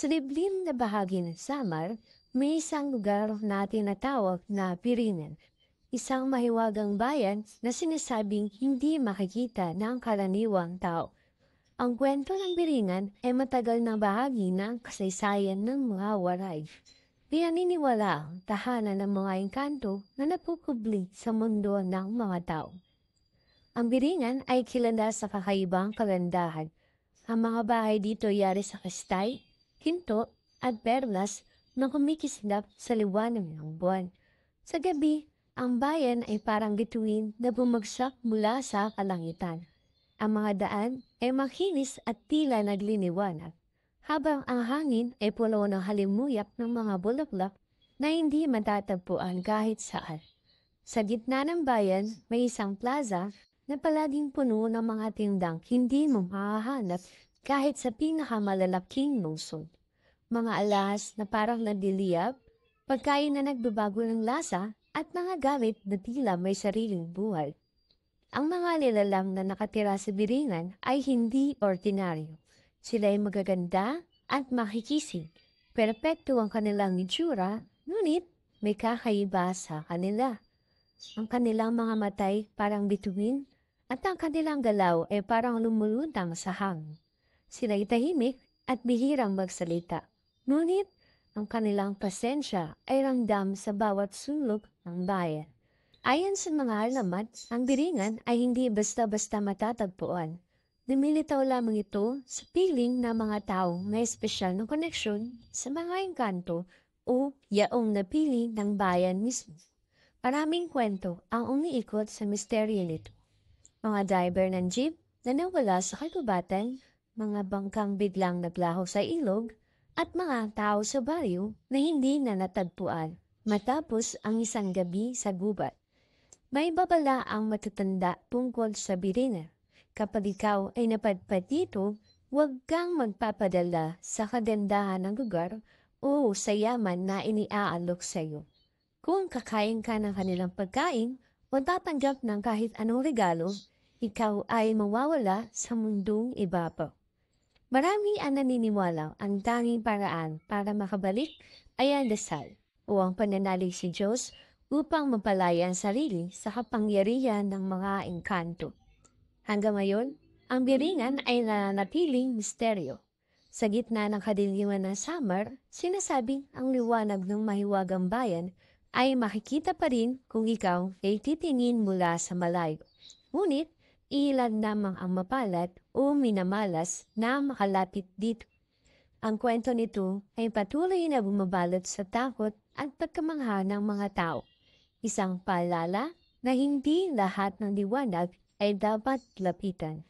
Sa liblib na bahagi ng Samar, may isang lugar na tinatawag na Piringan, isang mahiwagang bayan na sinasabing hindi makikita ng karaniwang tao. Ang kwento ng Biringan ay matagal na bahagi ng kasaysayan ng mga waray. Pinaniniwala ang tahanan ng mga engkanto na napupubli sa mundo ng mga tao. Ang Biringan ay kilala sa kakaibang kagandahan. Ang mga bahay dito yari sa kastay, hinto at perlas na kumikislap sa liwanag ng buwan. Sa gabi, ang bayan ay parang bituin na bumagsak mula sa kalangitan. Ang mga daan ay makinis at tila nagliliwanag, habang ang hangin ay puno ng halimuyak ng mga bulaklak na hindi matatagpuan kahit saan. Sa gitna ng bayan, may isang plaza na palaging puno ng mga tindang hindi mo mahahanap kahit sa pinakamalalaking lungsod. Mga alas na parang nadiliyab, pagkain na nagbabago ng lasa at mga gamit na tila may sariling buhay. Ang mga nilalang na nakatira sa Biringan ay hindi ordinaryo. Sila ay magaganda at makikisig. Perpekto ang kanilang itsura, ngunit may kakaiba sa kanila. Ang kanilang mga matay parang bituin at ang kanilang galaw ay parang lumulutang sa hangin. Sila ay tahimik at bihirang magsalita. Ngunit ang kanilang pasensya ay ramdam sa bawat sulok ng bayan. Ayon sa mga alamat, ang Biringan ay hindi basta-basta matatagpuan. Lumilitaw lamang ito sa piling ng mga taong may espesyal na koneksyon sa mga engkanto o yaong napili ng bayan mismo. Maraming kwento ang umiikot sa misteryo nito. Mga driver ng jeep na nawala sa kagubatan, mga bangkang biglang naglaho sa ilog, at mga tao sa baryo na hindi na natagpuan matapos ang isang gabi sa gubat. May babala ang matatanda tungkol sa Biringan. Kapag ikaw ay napadpad dito, huwag kang magpapadala sa kagandahan ng lugar o sa yaman na iniaalok sa iyo. Kung kakain ka ng kanilang pagkain o tatanggap ng kahit anong regalo, ikaw ay mawawala sa mundong iba pa. Marami ang naniniwala ang tanging paraan para makabalik ay ang dasal o ang pananalig si Diyos upang mapalaya ang sarili sa kapangyarihan ng mga engkanto. Hanggang ngayon, ang Biringan ay nananatiling misteryo. Sa gitna ng kadiliman ng Samar, sinasabing ang liwanag ng mahiwagang bayan ay makikita pa rin kung ikaw ay titingin mula sa malayo. Ngunit, ilan lamang ang mapalad o minamalas na makalapit dito. Ang kwento nito ay patuloy na bumabalot sa takot at pagkamangha ng mga tao. Isang paalala na hindi lahat ng liwanag ay dapat lapitan.